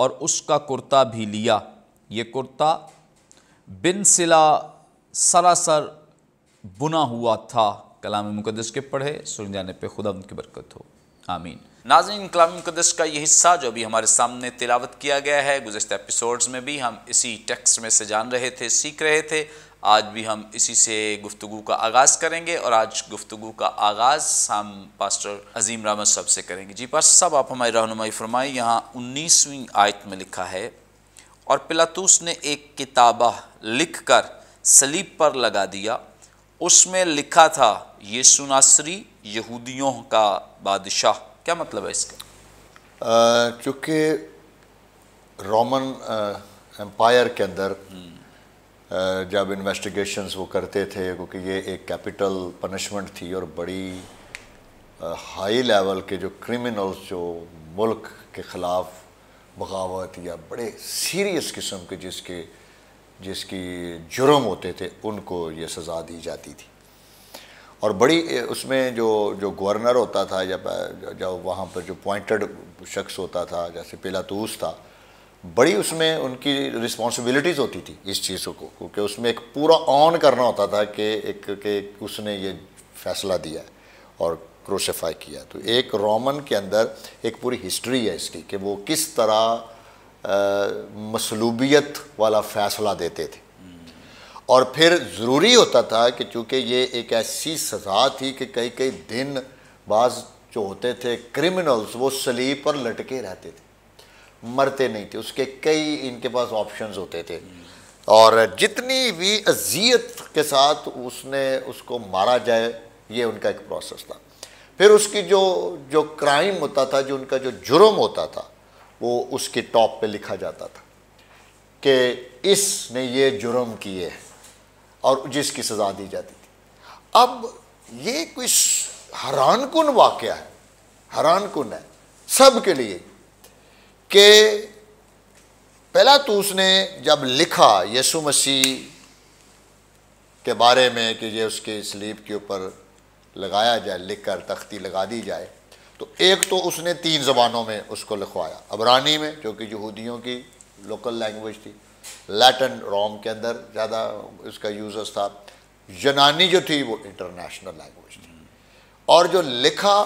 اور اس کا کرتا بھی لیا۔ یہ کرتا بن سلا سراسر بنا ہوا تھا۔ کلام مقدس کے پڑھے سن جانے پہ خدا ان کی برکت ہو، آمین۔ ناظرین، کلام مقدس کا یہ حصہ جو ابھی ہمارے سامنے تلاوت کیا گیا ہے، گزشتہ ایپیسوڈز میں بھی ہم اسی ٹیکسٹ میں سے جان رہے تھے، سیکھ رہے تھے۔ آج بھی ہم اسی سے گفتگو کا آغاز کریں گے، اور آج گفتگو کا آغاز ہم پاسٹر عظیم رحمت صاحب سے کریں گے۔ جی پاسٹر صاحب، آپ ہماری رہنمائی فرمائیں۔ یہاں 19ویں آیت میں لکھا ہے، اور پلاطوس نے ایک کتابہ لکھ کر صلیب پر لگا دیا، اس میں لکھا تھا یسوع ناصری یہودیوں کا بادشاہ۔ کیا مطلب ہے اس کا؟ چونکہ رومن امپائر کے اندر جب انویسٹیگیشنز وہ کرتے تھے، کیونکہ یہ ایک کیپٹل پنشمنٹ تھی، اور بڑی ہائی لیول کے جو کرمنلز جو ملک کے خلاف بغاوت یا بڑے سیریس قسم کے جس کی جرم ہوتے تھے، ان کو یہ سزا دی جاتی تھی۔ اور بڑی اس میں جو گورنر ہوتا تھا یا جو وہاں پر جو پوائنٹڈ شخص ہوتا تھا، جیسے پیلاطوس تھا، بڑی اس میں ان کی رسپانسبلٹیز ہوتی تھی اس چیزوں کو، کیونکہ اس میں ایک پورا آن کرنا ہوتا تھا کہ اس نے یہ فیصلہ دیا اور کروسیفائی کیا۔ تو ایک رومن کے اندر ایک پوری ہسٹری ہے اس کی، کہ وہ کس طرح مصلوبیت والا فیصلہ دیتے تھے، اور پھر ضروری ہوتا تھا کہ چونکہ یہ ایک ایسی سزا تھی کہ کئی دن بعض جو ہوتے تھے کرمنلز، وہ صلیب پر لٹکے رہتے تھے، مرتے نہیں تھے، اس کے کئی ان کے پاس آپشنز ہوتے تھے، اور جتنی بھی اذیت کے ساتھ اس کو مارا جائے، یہ ان کا ایک پروسیس تھا۔ پھر اس کی جو کرائم ہوتا تھا، جو ان کا جو جرم ہوتا تھا، وہ اس کے ٹاپ پہ لکھا جاتا تھا کہ اس نے یہ جرم کیے، اور جس کی سزا دی جاتی تھی۔ اب یہ کوئی حیران کن واقعہ ہے، حیران کن ہے سب کے لیے، کہ پیلاطوس نے جب لکھا یسوع مسیح کے بارے میں کہ یہ اس کے صلیب کے اوپر لگایا جائے، لکھ کر تختی لگا دی جائے، تو ایک تو اس نے 3 زبانوں میں اس کو لکھوایا، عبرانی میں جو کہ یہودیوں کی لوکل لینگویج تھی، لیٹن روم کے اندر زیادہ اس کا یوزز تھا، یونانی جو تھی وہ انٹرنیشنل لینگویج تھی، اور جو لکھا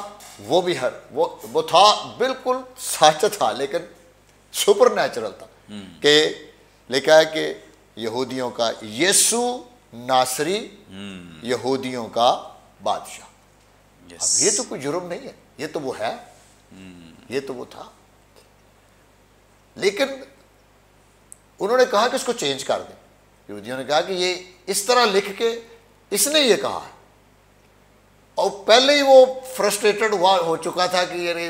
وہ بھی وہ تھا بالکل سچ تھا، لیکن سپر نیچرل تھا، کہ لکھا ہے کہ یہودیوں کا یسوع ناصری یہودیوں کا بادشاہ۔ اب یہ تو کوئی جرم نہیں ہے، یہ تو وہ ہے، یہ تو وہ تھا، لیکن انہوں نے کہا کہ اس کو چینج کر دیں۔ یہودیوں نے کہا کہ یہ اس طرح لکھ کے اس نے یہ کہا ہے، اور پہلے ہی وہ فرسٹریٹڈ ہو چکا تھا کہ یہ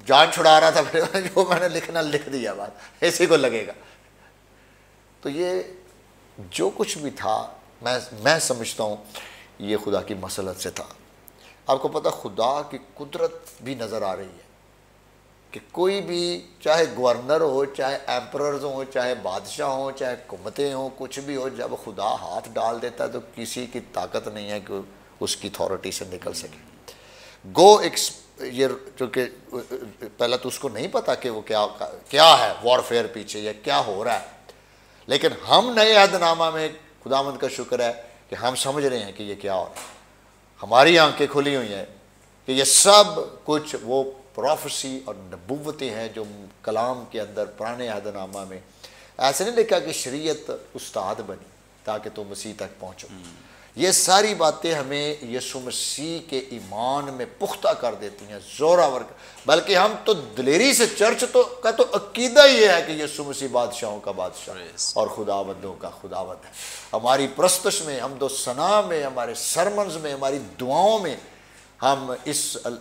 جان چھڑا رہا تھا، پھر جو میں نے لکھنا لکھ دیا، بات ایسے کو لگے گا۔ تو یہ جو کچھ بھی تھا، میں سمجھتا ہوں یہ خدا کی مسلط سے تھا۔ آپ کو پتہ خدا کی قدرت بھی نظر آ رہی ہے کہ کوئی بھی، چاہے گورنر ہو، چاہے ایمپررز ہوں، چاہے بادشاہ ہوں، چاہے حکومتیں ہوں، کچھ بھی ہو، جب خدا ہاتھ ڈال دیتا ہے تو کسی کی طاقت نہیں ہے کہ اس کی اتھارٹی سے نکل سکے۔ یہ چونکہ پہلا تو اس کو نہیں پتا کہ وہ کیا ہے وارفیئر پیچھے، یا کیا ہو رہا ہے، لیکن ہم نئے عہد نامہ میں خداوند کا شکر ہے کہ ہم سمجھ رہے ہیں کہ یہ کیا ہو رہا ہے، ہماری آنکھیں کھلی ہوئی ہیں کہ یہ سب کچھ وہ پروفیسی اور نبوتیں ہیں جو کلام کے اندر پرانے عہد نامہ میں ایسے نہیں لکھا کہ شریعت استاد بنی تاکہ تو مسیح تک پہنچو۔ یہ ساری باتیں ہمیں یسوع مسیح کے ایمان میں پختہ کر دیتی ہیں، زوراور، بلکہ ہم تو دلیری سے چرچ کا تو عقیدہ یہ ہے کہ یسوع مسیح بادشاہوں کا بادشاہ اور خداوندوں کا خداوند ہے۔ ہماری پرستش میں، حمد و ثنا میں، ہمارے سرمنز میں، ہماری دعاؤں میں ہم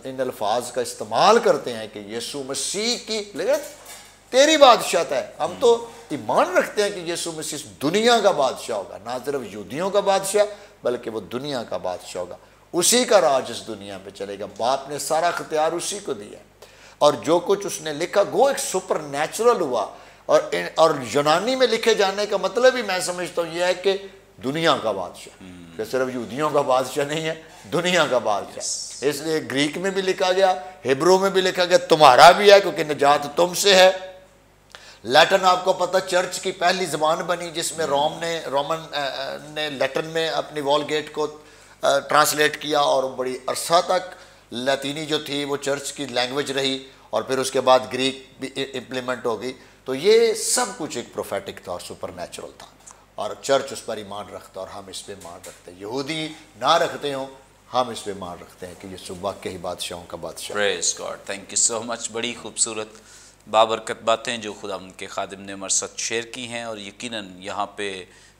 ان الفاظ کا استعمال کرتے ہیں کہ یسوع مسیح کی، لیکن تیری بادشاہت ہے۔ ہم تو ایمان رکھتے ہیں کہ یسوع مسیح دنیا کا بادشاہ ہوگا، نہ صرف یہودیوں کا بادشاہ بلکہ وہ دنیا کا بادشاہ ہوگا، اسی کا راج اس دنیا پہ چلے گا۔ باپ نے سارا اختیار اسی کو دیا، اور جو کچھ اس نے لکھا وہ ایک سپر نیچرل ہوا، اور یونانی میں لکھے جانے کا مطلب ہی میں سمجھتا ہوں یہ ہے کہ دنیا کا بادشاہ، کہ صرف یہودیوں کا بادشاہ نہیں ہے، دنیا کا بادشاہ۔ اس لیے گریک میں بھی لکھا گیا، ہبرو میں بھی لکھا گیا تمہارا بھی ہے کیونکہ نجات تم سے ہے، لیٹن آپ کو پتہ چرچ کی پہلی زبان بنی جس میں رومن نے لیٹن میں اپنی والگیٹ کو ٹرانسلیٹ کیا، اور بڑی عرصہ تک لاطینی جو تھی وہ چرچ کی لینگویج رہی، اور پھر اس کے بعد گریک بھی امپلیمنٹ ہو گئی. تو یہ سب کچھ ایک پروفیٹک تھا اور سپر نیچرل تھا، اور چرچ اس پر ایمان رکھتا اور ہم اس پہ ایمان رکھتے ہیں. یہودی نہ رکھتے ہوں، ہم اس پہ ایمان رکھتے ہیں کہ یہ صبح کے ہی بادشاہوں کا بادشاہ. پریز گاڈ، تھینک یو سو مچ. بڑی خوبصورت بابرکت باتیں جو خداوند کے خادم نے ہمارے ساتھ شیئر کی ہیں، اور یقیناً یہاں پہ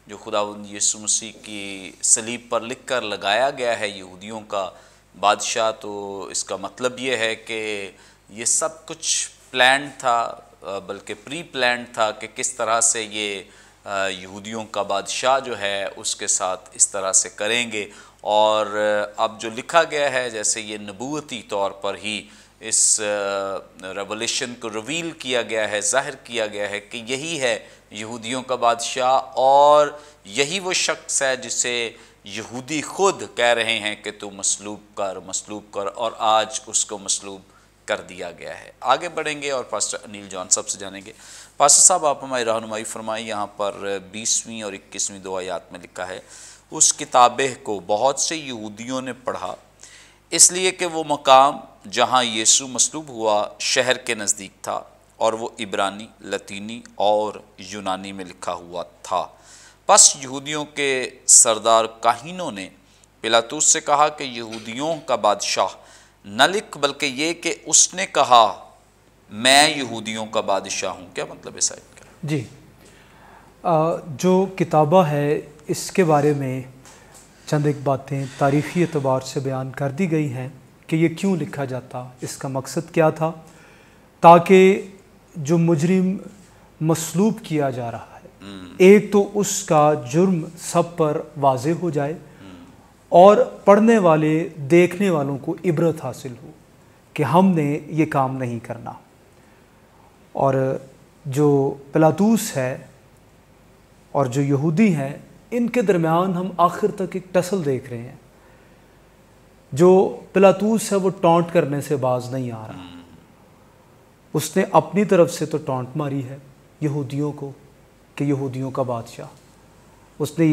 جو خداوند یسوع مسیح کی صلیب پر لکھ کر لگایا گیا ہے یہودیوں کا بادشاہ، تو اس کا مطلب یہ ہے کہ یہ سب کچھ پلان تھا، بلکہ پری پلان تھا کہ کس طرح سے یہ یہودیوں کا بادشاہ جو ہے اس کے ساتھ اس طرح سے کریں گے. اور اب جو لکھا گیا ہے جیسے یہ نبوتی طور پر ہی اس ریولیشن کو ریویل کیا گیا ہے، ظاہر کیا گیا ہے کہ یہی ہے یہودیوں کا بادشاہ، اور یہی وہ شخص ہے جسے یہودی خود کہہ رہے ہیں کہ تو مصلوب کر، اور آج اس کو مصلوب کر دیا گیا ہے. آگے بڑھیں گے اور پاسٹر انیل جان صاحب سے جانیں گے. پاسٹر صاحب آپ ہماری رہنمائی فرمائیں. یہاں پر 20ویں اور 21ویں 2 آیات میں لکھا ہے، اس کتابہ کو بہت سے یہودیوں نے پڑھا اس لیے کہ وہ مقام جہاں یسوع مصلوب ہوا شہر کے نزدیک تھا، اور وہ عبرانی، لطینی اور یونانی میں لکھا ہوا تھا. پس یہودیوں کے سردار کاہنوں نے پلاطس سے کہا کہ یہودیوں کا بادشاہ نہ لکھ، بلکہ یہ کہ اس نے کہا میں یہودیوں کا بادشاہ ہوں. کیا مطلب ہے صاحب کا؟ جی، جو کتابہ ہے اس کے بارے میں چند ایک باتیں تاریخی اعتبار سے بیان کر دی گئی ہیں کہ یہ کیوں لکھا جاتا، اس کا مقصد کیا تھا، تاکہ جو مجرم مصلوب کیا جا رہا ہے ایک تو اس کا جرم سب پر واضح ہو جائے، اور پڑھنے والے دیکھنے والوں کو عبرت حاصل ہو کہ ہم نے یہ کام نہیں کرنا. اور جو پلاطس ہے اور جو یہودی ہیں ان کے درمیان ہم آخر تک ایک ٹسل دیکھ رہے ہیں. جو پلاطس ہے وہ ٹونٹ کرنے سے باز نہیں آ رہا، اس نے اپنی طرف سے تو ٹونٹ ماری ہے یہودیوں کو کہ یہودیوں کا بادشاہ. اس نے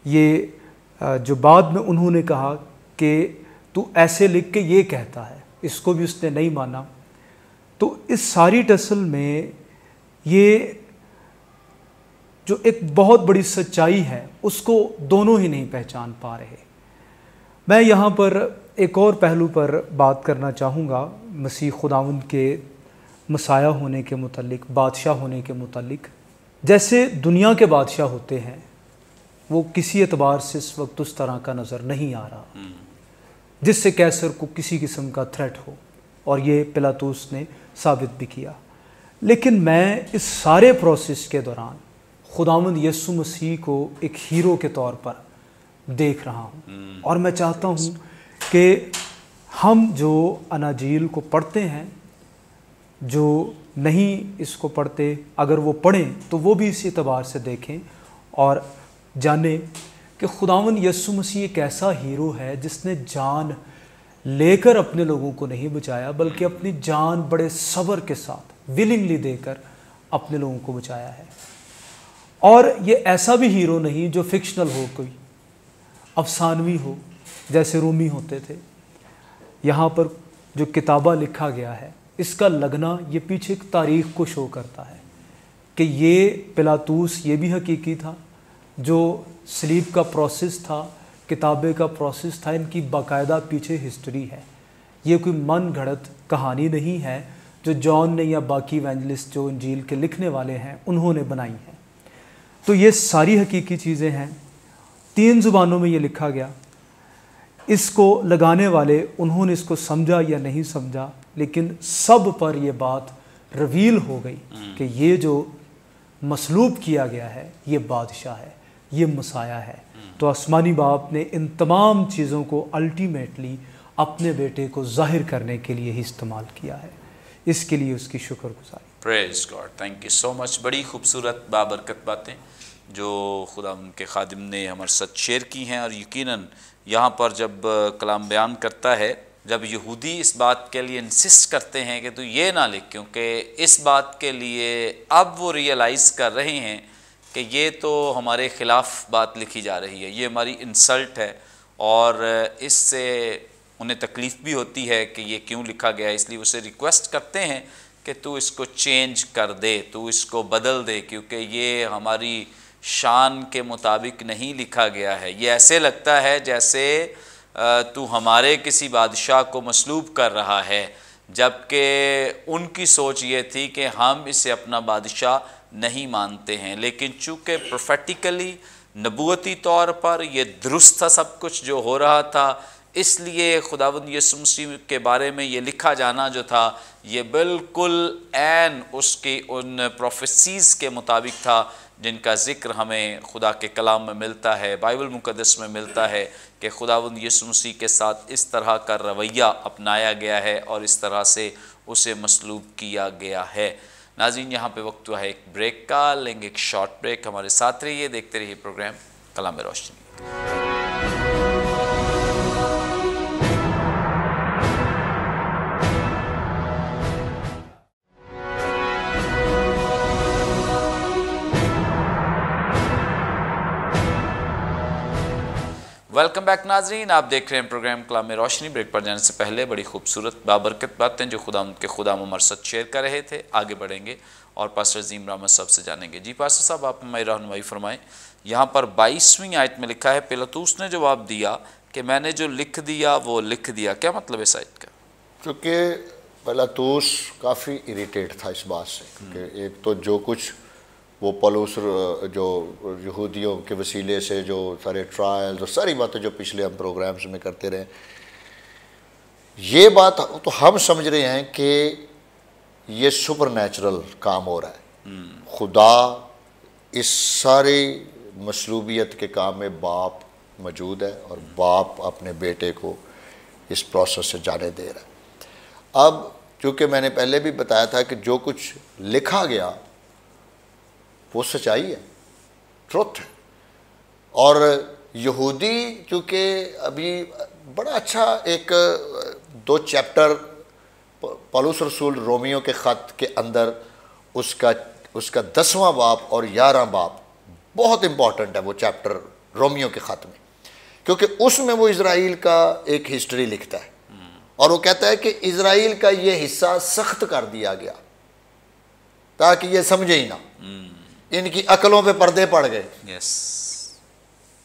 یہ جو بعد میں انہوں نے کہا کہ تو ایسے لکھ کے یہ کہتا ہے، اس کو بھی اس نے نہیں مانا. تو اس ساری ٹسل میں یہ جو ایک بہت بڑی سچائی ہے اس کو دونوں ہی نہیں پہچان پا رہے. میں یہاں پر ایک اور پہلو پر بات کرنا چاہوں گا مسیح خداوند کے مسیح ہونے کے متعلق، بادشاہ ہونے کے متعلق. جیسے دنیا کے بادشاہ ہوتے ہیں وہ کسی اعتبار سے اس وقت اس طرح کا نظر نہیں آ رہا جس سے کیسر کو کسی قسم کا تھریٹ ہو، اور یہ پلاطس نے ثابت بھی کیا. لیکن میں اس سارے پروسیس کے دوران خداوند یسوع مسیح کو ایک ہیرو کے طور پر دیکھ رہا ہوں، اور میں چاہتا ہوں کہ ہم جو اناجیل کو پڑھتے ہیں، جو نہیں اس کو پڑھتے، اگر وہ پڑھیں تو وہ بھی اسی اعتبار سے دیکھیں اور جانیں کہ خداوند یسوع مسیح ایک ایسا ہیرو ہے جس نے جان لے کر اپنے لوگوں کو نہیں بچایا، بلکہ اپنی جان بڑے صبر کے ساتھ ولنگلی دے کر اپنے لوگوں کو بچایا ہے. اور یہ ایسا بھی ہیرو نہیں جو فکشنل ہو، کوئی افسانوی ہو جیسے رومی ہوتے تھے. یہاں پر جو کتابہ لکھا گیا ہے اس کا لگنا یہ پیچھے ایک تاریخ کو شو کرتا ہے کہ یہ پلاطس یہ بھی حقیقی تھا، جو صلیب کا پروسیس تھا، کتابے کا پروسیس تھا، ان کی باقاعدہ پیچھے ہسٹری ہے. یہ کوئی من گھڑت کہانی نہیں ہے جو جان نے یا باقی ایونجلسٹ جو انجیل کے لکھنے والے ہیں انہوں نے بنائی ہیں. تو یہ ساری حقیقی چیزیں ہیں، 3 زبانوں میں یہ لکھا گیا. اس کو لگانے والے انہوں نے اس کو سمجھا یا نہیں سمجھا، لیکن سب پر یہ بات ریویل ہو گئی کہ یہ جو مصلوب کیا گیا ہے یہ بادشاہ ہے، یہ مسیح ہے. تو آسمانی باپ نے ان تمام چیزوں کو الٹیمیٹلی اپنے بیٹے کو ظاہر کرنے کے لیے ہی استعمال کیا ہے. اس کے لیے اس کی شکر گزاری. پریز گاڈ، تھینک یو سو مچ. بڑی خوبصورت بابرکت باتیں جو خدا ان کے خادم نے ہمارے ساتھ شیئر کی ہیں. اور یقیناً یہاں پر جب کلام بیان کرتا ہے جب یہودی اس بات کے لیے انسسٹ کرتے ہیں کہ تو یہ نہ لکھ، کیونکہ اس بات کے لیے اب وہ ریئلائز کر رہے ہیں کہ یہ تو ہمارے خلاف بات لکھی جا رہی ہے، یہ ہماری انسلٹ ہے، اور اس سے انہیں تکلیف بھی ہوتی ہے کہ یہ کیوں لکھا گیا ہے، اس لیے اسے ریکویسٹ کرتے ہیں کہ تو اس کو چینج کر دے، تو اس کو بدل دے، کیونکہ یہ ہماری شان کے مطابق نہیں لکھا گیا ہے، یہ ایسے لگتا ہے جیسے تو ہمارے کسی بادشاہ کو مسلوب کر رہا ہے، جبکہ ان کی سوچ یہ تھی کہ ہم اسے اپنا بادشاہ نہیں مانتے ہیں۔ لیکن چونکہ پروفیٹیکلی نبوتی طور پر یہ درست تھا سب کچھ جو ہو رہا تھا، اس لیے خداوند یسوع مسیح کے بارے میں یہ لکھا جانا جو تھا یہ بالکل عین اس کی ان پروفیسیز کے مطابق تھا جن کا ذکر ہمیں خدا کے کلام میں ملتا ہے، بائبل مقدس میں ملتا ہے کہ خداوند یسوع مسیح کے ساتھ اس طرح کا رویہ اپنایا گیا ہے اور اس طرح سے اسے مصلوب کیا گیا ہے۔ ناظرین، یہاں پہ وقت ہوا ہے ایک بریک کا، لیں گے ایک شارٹ بریک، ہمارے ساتھ رہیے، دیکھتے رہیے پروگرام کلام روشنی۔ ویلکم بیک ناظرین، آپ دیکھ رہے ہیں پروگرام کلام روشنی۔ بریک پر جانے سے پہلے بڑی خوبصورت بابرکت باتیں جو خدا ہمارے ساتھ شیئر کر رہے تھے، آگے بڑھیں گے اور پاسٹر عظیم رحمت صاحب سے جانیں گے۔ جی پاسٹر صاحب، آپ ہماری رہنمائی فرمائیں۔ یہاں پر 22ویں آیت میں لکھا ہے، پلاطوس نے جواب دیا کہ میں نے جو لکھ دیا وہ لکھ دیا، کیا مطلب ہے اس آیت کا؟ کیونکہ پلاطوس کافی اریٹیٹ تھا اس بات سے، کیونکہ ایک تو جو کچھ وہ پولس جو یہودیوں کے وسیلے سے جو سارے ٹرائلز اور ساری باتیں جو پچھلے ہم پروگرامز میں کرتے رہے، یہ بات تو ہم سمجھ رہے ہیں کہ یہ سپر نیچرل کام ہو رہا ہے۔ خدا اس ساری مصلوبیت کے کام میں باپ موجود ہے اور باپ اپنے بیٹے کو اس پروسیس سے جانے دے رہا ہے۔ اب چونکہ میں نے پہلے بھی بتایا تھا کہ جو کچھ لکھا گیا وہ سچائی ہے، ٹروتھ ہے، اور یہودی چونکہ ابھی بڑا اچھا ایک 2 چیپٹر پولس رسول رومیوں کے خط کے اندر اس کا 10واں باب اور 11واں باب بہت امپورٹنٹ ہے، وہ چیپٹر رومیوں کے خط میں، کیونکہ اس میں وہ اسرائیل کا ایک ہسٹری لکھتا ہے، اور وہ کہتا ہے کہ اسرائیل کا یہ حصہ سخت کر دیا گیا تاکہ یہ سمجھے ہی نہ، ان کی عقلوں پہ پردے پڑ گئے۔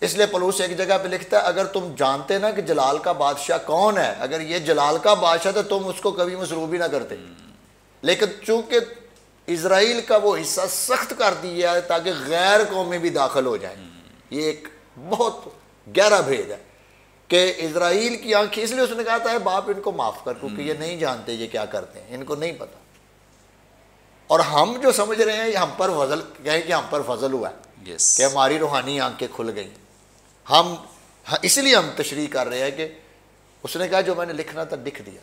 اس لیے پولس ایک جگہ پہ لکھتا ہے، اگر تم جانتے نا کہ جلال کا بادشاہ کون ہے، اگر یہ جلال کا بادشاہ تو تم اس کو کبھی مصلوب ہی نہ کرتے، لیکن چونکہ اسرائیل کا وہ حصہ سخت کر دیا ہے تاکہ غیر قومی بھی داخل ہو جائیں۔ یہ ایک بہت گہرا بھید ہے کہ اسرائیل کی آنکھیں، اس لیے اس نے کہا تھا باپ ان کو معاف کر، کیونکہ یہ نہیں جانتے یہ کیا کرتے ہیں، ان کو نہیں پتا، اور ہم جو سمجھ رہے ہیں یہ ہم پر فضل، کہیں کہ ہم پر فضل ہوا ہے کہ ہماری روحانی آنکھیں کھل گئیں۔ ہم اس لیے ہم تشریح کر رہے ہیں کہ اس نے کہا جو میں نے لکھنا تھا لکھ دیا،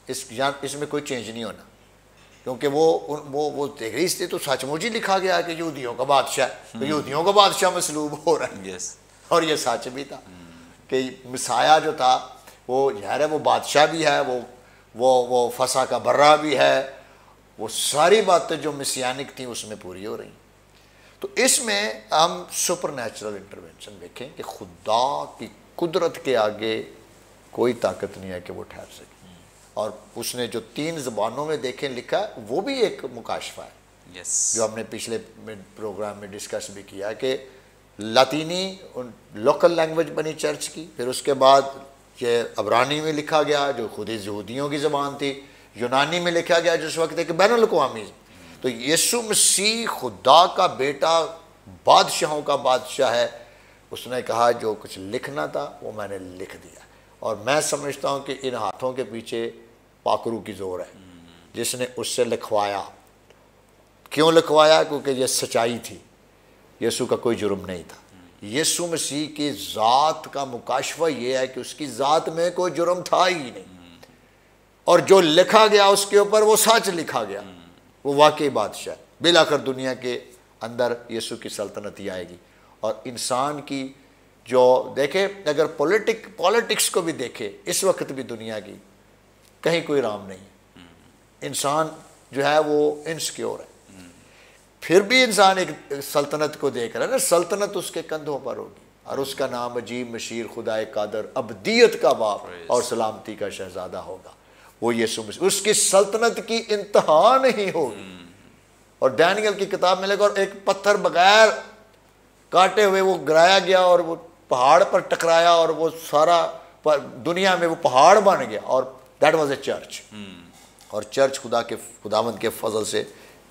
اس میں کوئی چینج نہیں ہونا، کیونکہ وہ تحریر تھی تو سچ مچ ہی لکھا گیا کہ یہودیوں کا بادشاہ، تو یہودیوں کا بادشاہ مصلوب ہو رہا ہے، اور یہ سچ بھی تھا کہ مسیح جو تھا وہ ظاہر ہے وہ بادشاہ بھی ہے، وہ فسح کا برہ بھی ہے، وہ ساری باتیں جو مسیانک تھیں اس میں پوری ہو رہی ہیں۔ تو اس میں ہم سپر نیچرل انٹروینشن دیکھیں کہ خدا کی قدرت کے آگے کوئی طاقت نہیں ہے کہ وہ ٹھہر سکے، اور اس نے جو 3 زبانوں میں دیکھیں لکھا ہے وہ بھی ایک مکاشفہ ہے، جو ہم نے پچھلے پروگرام میں ڈسکس بھی کیا کہ لاطینی لوکل لینگویج بنی چرچ کی، پھر اس کے بعد یہ عبرانی میں لکھا گیا جو خود یہودیوں کی زبان تھی، یونانی میں لکھا گیا جس وقت ایک بین الاقوامی۔ تو یسوع مسیح خدا کا بیٹا، بادشاہوں کا بادشاہ ہے۔ اس نے کہا جو کچھ لکھنا تھا وہ میں نے لکھ دیا، اور میں سمجھتا ہوں کہ ان ہاتھوں کے پیچھے پاکرو کی زور ہے جس نے اس سے لکھوایا۔ کیوں لکھوایا؟ کیونکہ یہ سچائی تھی، یسوع کا کوئی جرم نہیں تھا۔ یسوع مسیح کی ذات کا مکاشفہ یہ ہے کہ اس کی ذات میں کوئی جرم تھا ہی نہیں، اور جو لکھا گیا اس کے اوپر وہ سچ لکھا گیا، وہ واقعی بادشاہ ہے۔ بالآخر دنیا کے اندر یسوع کی سلطنت ہی آئے گی، اور انسان کی جو دیکھے اگر پولیٹکس کو بھی دیکھے اس وقت بھی دنیا کی کہیں کوئی رام نہیں ہے، انسان جو ہے وہ انسیکیور ہے، پھر بھی انسان ایک سلطنت کو دیکھ رہا ہے نا، سلطنت اس کے کندھوں پر ہوگی اور اس کا نام عجیب مشیر خدائے قادر ابدیت کا باپ اور سلامتی کا شہزادہ ہوگا، وہ یسوع مسیح، اس کی سلطنت کی انتہا نہیں ہوگی۔ اور ڈینیل کی کتاب میں لے گا اور ایک پتھر بغیر کاٹے ہوئے وہ گرایا گیا اور وہ پہاڑ پر ٹکرایا اور وہ سارا دنیا میں وہ پہاڑ بن گیا، اور دیٹ واز اے چرچ، اور چرچ خداوند کے فضل سے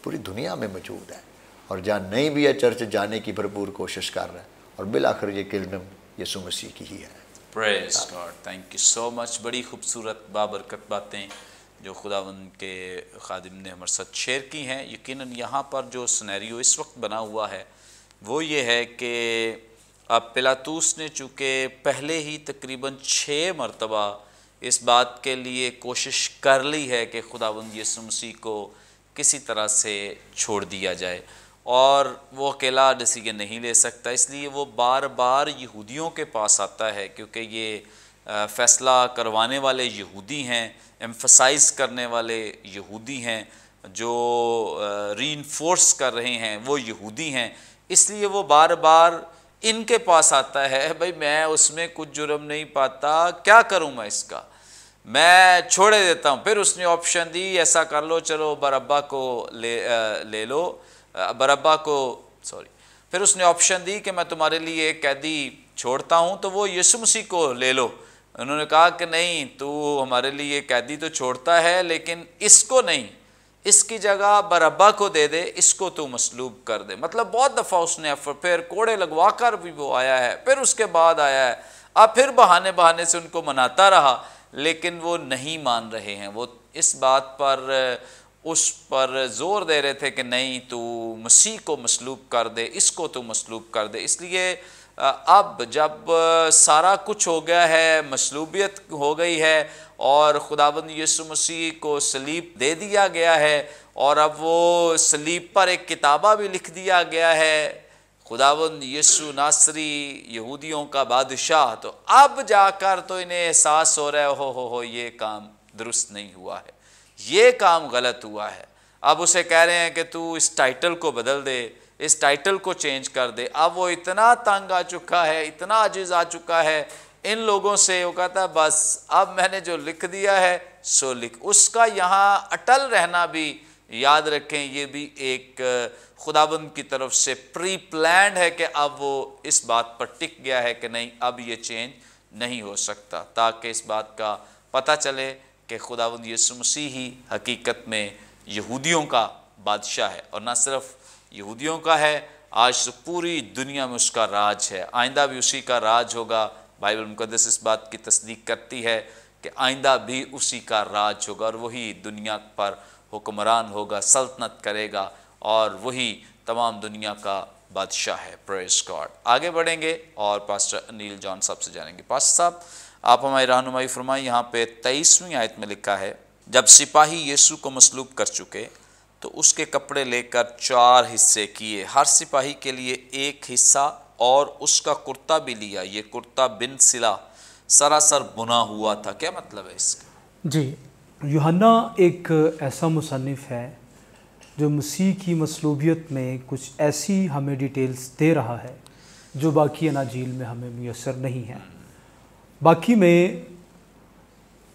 پوری دنیا میں موجود ہے، اور جہاں نہیں بھی ہے چرچ جانے کی بھرپور کوشش کر رہا ہے، اور بالآخر یہ کلمہ یسوع مسیح کی ہی ہے۔ پریز گاڈ، تھینک یو سو مچ۔ بڑی خوبصورت بابرکت باتیں جو خداوند کے خادم نے ہمارے ساتھ شیئر کی ہیں۔ یقیناً یہاں پر جو سنیریو اس وقت بنا ہوا ہے وہ یہ ہے کہ اب پلاطوس نے چونکہ پہلے ہی تقریباً 6 مرتبہ اس بات کے لیے کوشش کر لی ہے کہ خداوند یسوع مسیح کو کسی طرح سے چھوڑ دیا جائے، اور وہ اکیلا ڈیسیژن نہیں لے سکتا، اس لیے وہ بار بار یہودیوں کے پاس آتا ہے، کیونکہ یہ فیصلہ کروانے والے یہودی ہیں، ایمفسائز کرنے والے یہودی ہیں، جو ری انفورس کر رہے ہیں وہ یہودی ہیں، اس لیے وہ بار بار ان کے پاس آتا ہے، بھائی میں اس میں کچھ جرم نہیں پاتا، کیا کروں میں اس کا، میں چھوڑے دیتا ہوں۔ پھر اس نے آپشن دی، ایسا کر لو، چلو برابا کو لے لو، پھر اس نے آپشن دی کہ میں تمہارے لیے ایک قیدی چھوڑتا ہوں، تو وہ یسوع مسیح کو لے لو۔ انہوں نے کہا کہ نہیں، تو ہمارے لیے قیدی تو چھوڑتا ہے لیکن اس کو نہیں، اس کی جگہ برابا کو دے دے، اس کو تو مصلوب کر دے۔ مطلب بہت دفعہ اس نے پھر کوڑے لگوا کر بھی وہ آیا ہے، پھر اس کے بعد آیا ہے، اب پھر بہانے سے ان کو مناتا رہا، لیکن وہ نہیں مان رہے ہیں، وہ اس بات پر اس پر زور دے رہے تھے کہ نہیں، تو مسیح کو مصلوب کر دے، اس کو تو مصلوب کر دے۔ اس لیے اب جب سارا کچھ ہو گیا ہے، مصلوبیت ہو گئی ہے، اور خداوند یسوع مسیح کو صلیب دے دیا گیا ہے، اور اب وہ صلیب پر ایک کتابہ بھی لکھ دیا گیا ہے، خداوند یسوع ناصری یہودیوں کا بادشاہ، تو اب جا کر تو انہیں احساس ہو رہا ہے ہو یہ کام درست نہیں ہوا ہے، یہ کام غلط ہوا ہے۔ اب اسے کہہ رہے ہیں کہ تو اس ٹائٹل کو بدل دے، اس ٹائٹل کو چینج کر دے۔ اب وہ اتنا تنگ آ چکا ہے، اتنا عاجز آ چکا ہے ان لوگوں سے، وہ کہتا ہے بس اب میں نے جو لکھ دیا ہے سو لکھ۔ اس کا یہاں اٹل رہنا بھی یاد رکھیں، یہ بھی ایک خداوند کی طرف سے پری پلانڈ ہے کہ اب وہ اس بات پر ٹک گیا ہے کہ نہیں، اب یہ چینج نہیں ہو سکتا، تاکہ اس بات کا پتہ چلے کہ خداوند یسوع مسیح ہی حقیقت میں یہودیوں کا بادشاہ ہے، اور نہ صرف یہودیوں کا ہے، آج تو پوری دنیا میں اس کا راج ہے، آئندہ بھی اسی کا راج ہوگا۔ بائبل مقدس اس بات کی تصدیق کرتی ہے کہ آئندہ بھی اسی کا راج ہوگا، اور وہی دنیا پر حکمران ہوگا، سلطنت کرے گا، اور وہی تمام دنیا کا بادشاہ ہے۔ پریز گاڈ۔ آگے بڑھیں گے اور پاسٹر انیل جان صاحب سے جانیں گے۔ پاسٹر صاحب آپ ہماری رہنمائی فرمائیں۔ یہاں پہ 23ویں آیت میں لکھا ہے، جب سپاہی یسوع کو مصلوب کر چکے تو اس کے کپڑے لے کر 4 حصے کیے، ہر سپاہی کے لیے ایک حصہ، اور اس کا کرتا بھی لیا، یہ کرتا بن سلا سراسر بنا ہوا تھا۔ کیا مطلب ہے اس کا؟ جی، یوحنا ایک ایسا مصنف ہے جو مسیح کی مصلوبیت میں کچھ ایسی ہمیں ڈیٹیلز دے رہا ہے جو باقی اناجیل میں ہمیں میسر نہیں ہے۔ باقی میں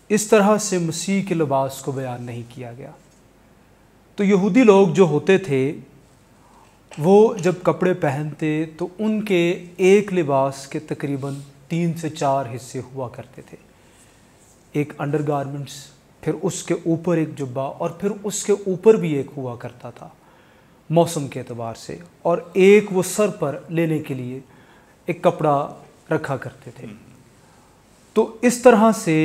اس طرح سے مسیح کے لباس کو بیان نہیں کیا گیا۔ تو یہودی لوگ جو ہوتے تھے وہ جب کپڑے پہنتے تو ان کے ایک لباس کے تقریباً 3 سے 4 حصے ہوا کرتے تھے، ایک انڈر گارمنٹس، پھر اس کے اوپر ایک جبہ، اور پھر اس کے اوپر بھی ایک ہوا کرتا تھا موسم کے اعتبار سے، اور ایک وہ سر پر لینے کے لیے ایک کپڑا رکھا کرتے تھے۔ تو اس طرح سے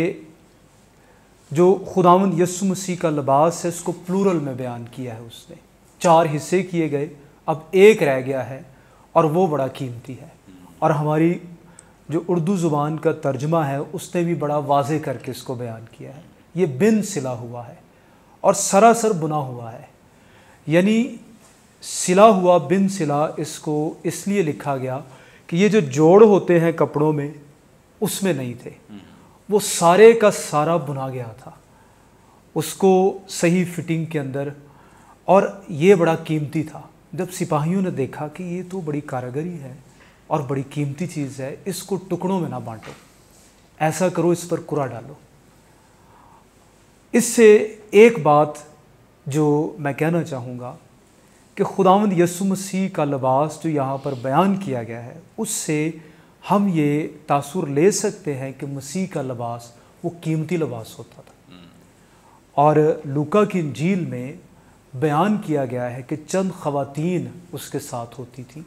جو خداوند یسوع مسیح کا لباس ہے اس کو پلورل میں بیان کیا ہے، اس نے 4 حصے کیے گئے، اب ایک رہ گیا ہے، اور وہ بڑا قیمتی ہے۔ اور ہماری جو اردو زبان کا ترجمہ ہے اس نے بھی بڑا واضح کر کے اس کو بیان کیا ہے، یہ بن سلا ہوا ہے اور سراسر بنا ہوا ہے، یعنی سلا ہوا بن سلا اس کو اس لیے لکھا گیا کہ یہ جو جوڑ ہوتے ہیں کپڑوں میں اس میں نہیں تھے، وہ سارے کا سارا بنا گیا تھا اس کو صحیح فٹنگ کے اندر، اور یہ بڑا قیمتی تھا۔ جب سپاہیوں نے دیکھا کہ یہ تو بڑی کارگری ہے اور بڑی قیمتی چیز ہے، اس کو ٹکڑوں میں نہ بانٹو، ایسا کرو اس پر کرا ڈالو۔ اس سے ایک بات جو میں کہنا چاہوں گا کہ خداوند یسوع مسیح کا لباس جو یہاں پر بیان کیا گیا ہے، اس سے ہم یہ تاثر لے سکتے ہیں کہ مسیح کا لباس وہ قیمتی لباس ہوتا تھا۔ اور لوکا کی انجیل میں بیان کیا گیا ہے کہ چند خواتین اس کے ساتھ ہوتی تھیں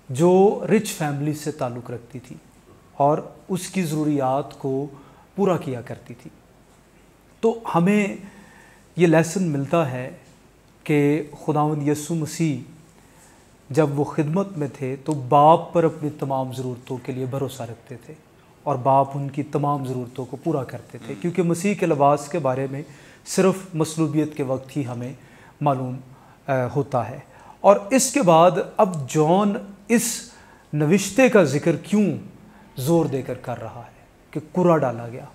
جو رچ فیملی سے تعلق رکھتی تھی اور اس کی ضروریات کو پورا کیا کرتی تھی۔ تو ہمیں یہ لیسن ملتا ہے کہ خداوند یسوع مسیح جب وہ خدمت میں تھے تو باپ پر اپنی تمام ضرورتوں کے لیے بھروسہ رکھتے تھے اور باپ ان کی تمام ضرورتوں کو پورا کرتے تھے، کیونکہ مسیح کے لباس کے بارے میں صرف مصلوبیت کے وقت ہی ہمیں معلوم ہوتا ہے۔ اور اس کے بعد اب جون اس نوشتے کا ذکر کیوں زور دے کر رہا ہے کہ کرا ڈالا گیا؟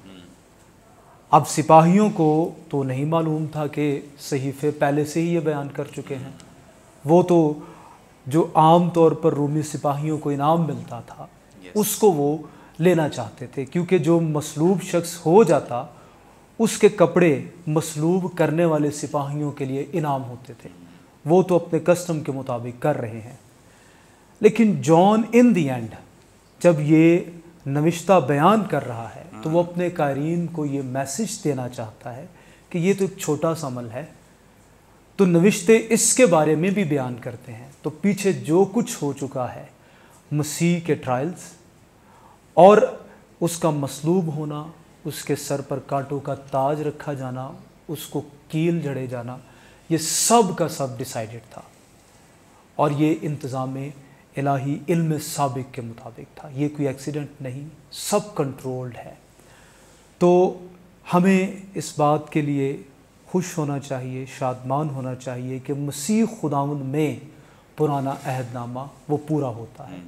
اب سپاہیوں کو تو نہیں معلوم تھا کہ صحیفے پہلے سے ہی یہ بیان کر چکے ہیں، وہ تو جو عام طور پر رومی سپاہیوں کو انعام ملتا تھا اس کو وہ لینا چاہتے تھے، کیونکہ جو مصلوب شخص ہو جاتا اس کے کپڑے مصلوب کرنے والے سپاہیوں کے لیے انعام ہوتے تھے، وہ تو اپنے کسٹم کے مطابق کر رہے ہیں۔ لیکن جون ان دی اینڈ جب یہ نوشتہ بیان کر رہا ہے تو وہ اپنے قائرین کو یہ میسج دینا چاہتا ہے کہ یہ تو ایک چھوٹا سا عمل ہے، تو نوشتے اس کے بارے میں بھی بیان کرتے ہیں۔ تو پیچھے جو کچھ ہو چکا ہے، مسیح کے ٹرائلز اور اس کا مصلوب ہونا، اس کے سر پر کانٹوں کا تاج رکھا جانا، اس کو کیل جڑے جانا، یہ سب کا سب ڈیسائیڈڈ تھا اور یہ انتظام الہی علم سابق کے مطابق تھا، یہ کوئی ایکسیڈنٹ نہیں، سب کنٹرولڈ ہے۔ تو ہمیں اس بات کے لیے خوش ہونا چاہیے، شادمان ہونا چاہیے کہ مسیح خداوند میں پرانا عہد نامہ وہ پورا ہوتا ہے۔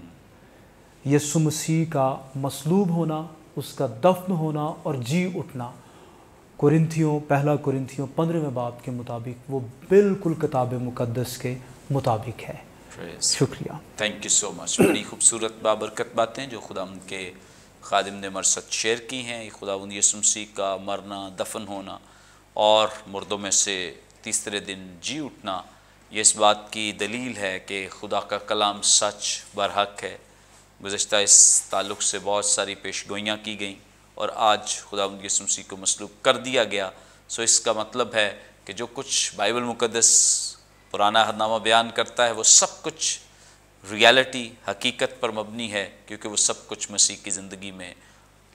یسوع مسیح کا مصلوب ہونا، اس کا دفن ہونا اور جی اٹھنا پہلا کرنتھیوں 15 باب کے مطابق وہ بالکل کتاب مقدس کے مطابق ہے۔ شکریہ، تھینک یو سو مچ۔ بڑی خوبصورت بابرکت باتیں جو خداوند کے خادم نے مرصد شیئر کی ہیں۔ خداوند یسوع مسیح کا مرنا، دفن ہونا اور مردوں میں سے تیسرے دن جی اٹھنا، یہ اس بات کی دلیل ہے کہ خدا کا کلام سچ برحق ہے۔ گزشتہ اس تعلق سے بہت ساری پیش گوئیاں کی گئیں اور آج خداوند یسوع مسیح کو مصلوب کر دیا گیا۔ سو اس کا مطلب ہے کہ جو کچھ بائبل مقدس پرانا عہد نامہ بیان کرتا ہے وہ سب کچھ ریالٹی، حقیقت پر مبنی ہے، کیونکہ وہ سب کچھ مسیح کی زندگی میں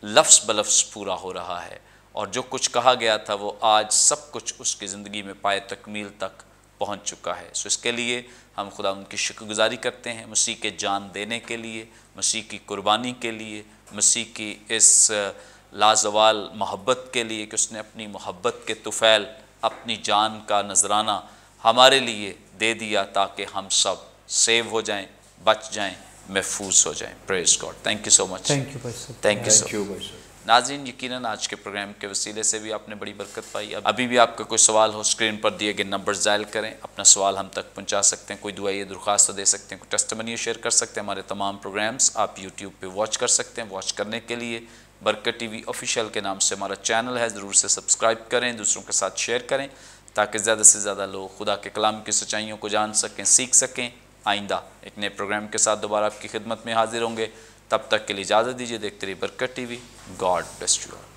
لفظ بلفظ پورا ہو رہا ہے، اور جو کچھ کہا گیا تھا وہ آج سب کچھ اس کی زندگی میں پائے تکمیل تک پہنچ چکا ہے۔ سو اس کے لیے ہم خدا ان کی شکر گزاری کرتے ہیں، مسیح کے جان دینے کے لیے، مسیح کی قربانی کے لیے، مسیح کی اس لازوال محبت کے لیے کہ اس نے اپنی محبت کے طفیل، اپنی جان کا نذرانہ ہمارے لیے دے دیا تاکہ ہم سب سیو ہو جائیں، بچ جائیں، محفوظ ہو جائیں۔ Praise God, thank you so much, thank you so much. ناظرین، یقیناً آج کے پروگرام کے وسیلے سے بھی آپ نے بڑی برکت پائی۔ ابھی بھی آپ کا کوئی سوال ہو، اسکرین پر دیے گئے نمبرز ڈائل کریں، اپنا سوال ہم تک پہنچا سکتے ہیں، کوئی دعائیہ درخواست دے سکتے ہیں، کوئی ٹیسٹیمنی شیئر کر سکتے ہیں۔ ہمارے تمام پروگرامز آپ یوٹیوب پہ واچ کر سکتے ہیں۔ واچ کرنے کے لیے برکت ٹی وی آفیشیل کے نام سے ہمارا چینل ہے، ضرور سے سبسکرائب کریں، دوسروں کے ساتھ شیئر کریں تاکہ زیادہ سے زیادہ لوگ خدا کے کلام کی سچائیوں کو جان سکیں، سیکھ سکیں۔ آئندہ ایک نئے پروگرام کے ساتھ دوبارہ آپ کی خدمت میں حاضر ہوں گے، تب تک کے لیے اجازت دیجیے۔ دیکھتے رہیے برکت T V. God bless you all.